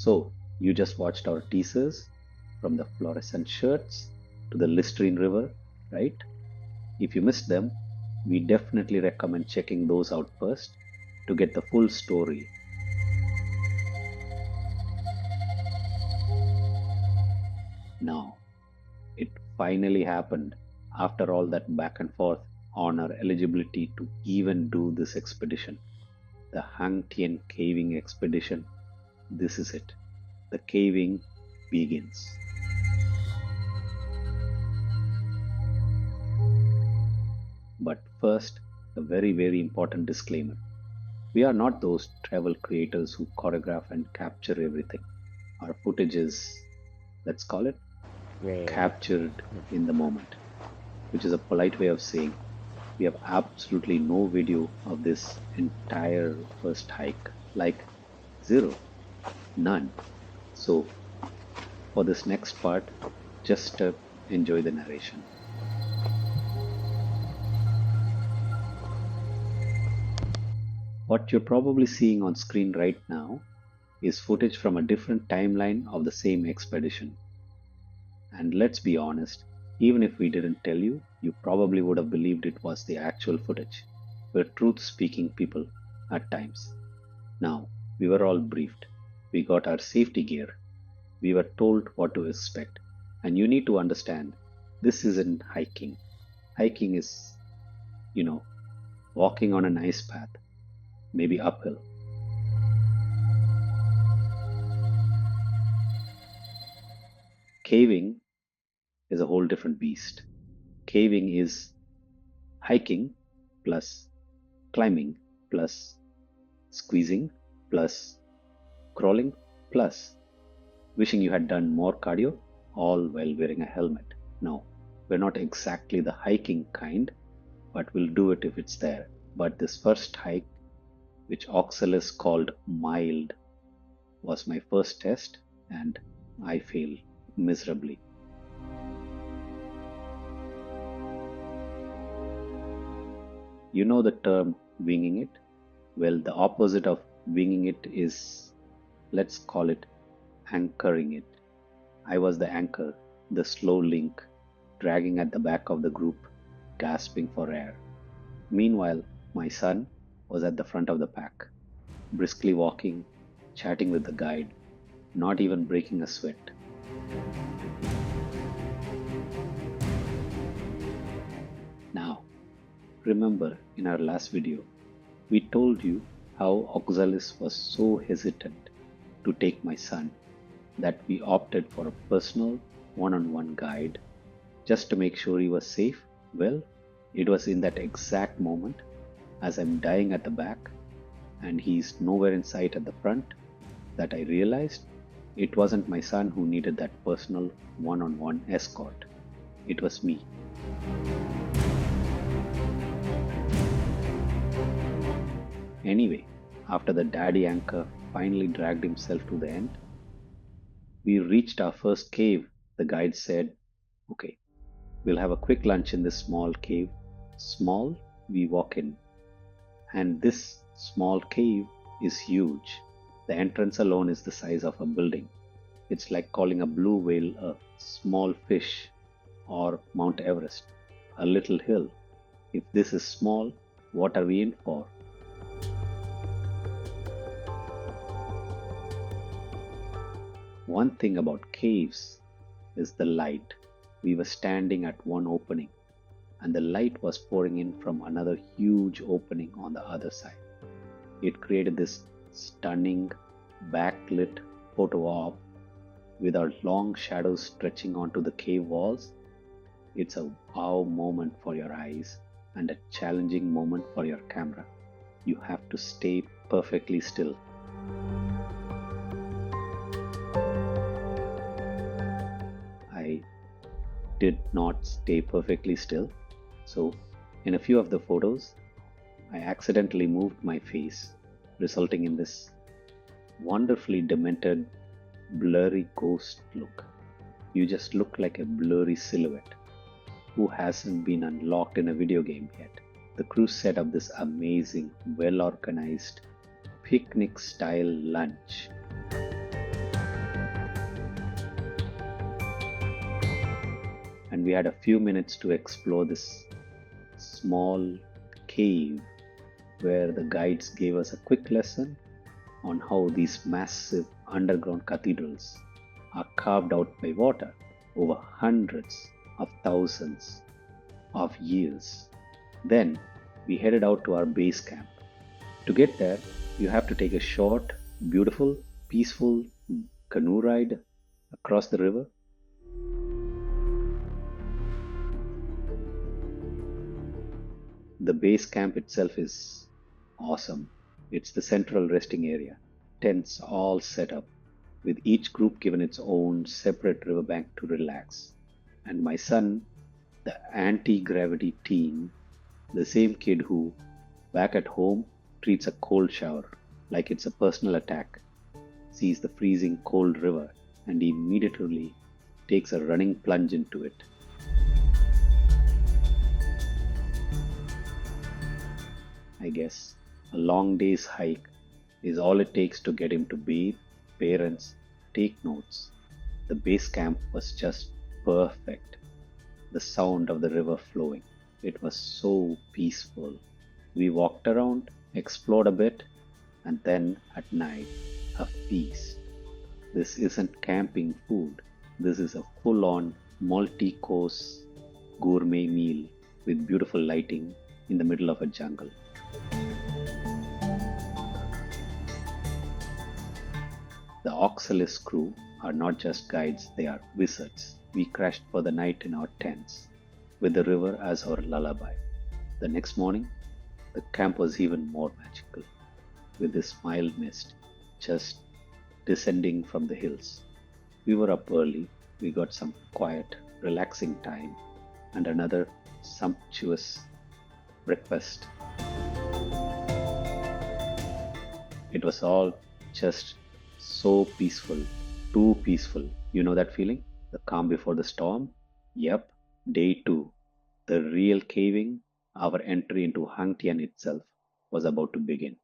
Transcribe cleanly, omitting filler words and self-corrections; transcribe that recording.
So, you just watched our teasers from the fluorescent shirts to the Listerine River, right? If you missed them, we definitely recommend checking those out first to get the full story. Now, it finally happened after all that back and forth on our eligibility to even do this expedition. The Hang Tien Caving Expedition. This is it. The caving begins. But first, a very important disclaimer. We are not those travel creators who choreograph and capture everything. Our footage is, let's call it, captured in the moment, which is a polite way of saying we have absolutely no video of this entire first hike, like zero, none. So, for this next part, just enjoy the narration. What you're probably seeing on screen right now is footage from a different timeline of the same expedition. And let's be honest, even if we didn't tell you, you probably would have believed it was the actual footage. We're truth-speaking people at times. Now, we were all briefed. We got our safety gear. We were told what to expect. And you need to understand, this isn't hiking. Hiking is, walking on a nice path, maybe uphill. Caving is a whole different beast. Caving is hiking plus climbing plus squeezing plus crawling plus wishing you had done more cardio, all while wearing a helmet. No, we're not exactly the hiking kind, but we'll do it if it's there. But this first hike, which Oxalis called mild, was my first test and I failed miserably. You know the term winging it? Well, the opposite of winging it is, let's call it anchoring it. I was the anchor, the slow link, dragging at the back of the group, gasping for air. Meanwhile, my son was at the front of the pack, briskly walking, chatting with the guide, not even breaking a sweat. Now, remember in our last video, we told you how Oxalis was so hesitant to take my son that we opted for a personal one-on-one guide just to make sure he was safe. Well, it was in that exact moment, as I'm dying at the back and he's nowhere in sight at the front, that I realized it wasn't my son who needed that personal one-on-one escort. It was me. Anyway, after the daddy anchor finally dragged himself to the end, we reached our first cave. The guide said, okay, we'll have a quick lunch in this small cave. Small, we walk in. And this small cave is huge. The entrance alone is the size of a building. It's like calling a blue whale a small fish or Mount Everest, a little hill. If this is small, what are we in for? One thing about caves is the light. We were standing at one opening and the light was pouring in from another huge opening on the other side. It created this stunning backlit photo op with our long shadows stretching onto the cave walls. It's a wow moment for your eyes and a challenging moment for your camera. You have to stay perfectly still. I did not stay perfectly still, so in a few of the photos, I accidentally moved my face, resulting in this wonderfully demented, blurry ghost look. You just look like a blurry silhouette who hasn't been unlocked in a video game yet. The crew set up this amazing, well-organized, picnic-style lunch. and we had a few minutes to explore this small cave where the guides gave us a quick lesson on how these massive underground cathedrals are carved out by water over hundreds of thousands of years. Then we headed out to our base camp. To get there, you have to take a short, beautiful, peaceful canoe ride across the river. The base camp itself is awesome. It's the central resting area, tents all set up, with each group given its own separate riverbank to relax. And my son, the anti gravity teen, the same kid who, back at home, treats a cold shower like it's a personal attack, sees the freezing cold river and immediately takes a running plunge into it. I guess a long day's hike is all it takes to get him to bathe, parents, take notes. The base camp was just perfect. The sound of the river flowing. It was so peaceful. We walked around, explored a bit, and then at night, a feast. This isn't camping food. This is a full on multi course gourmet meal with beautiful lighting in the middle of a jungle. The Oxalis crew are not just guides, they are wizards. We crashed for the night in our tents, with the river as our lullaby. The next morning, the camp was even more magical, with this mild mist just descending from the hills. We were up early, we got some quiet, relaxing time, and another sumptuous breakfast. It was all just so peaceful, too peaceful. You know that feeling? The calm before the storm? Yep, day two. The real caving, our entry into Hang Tien itself, was about to begin.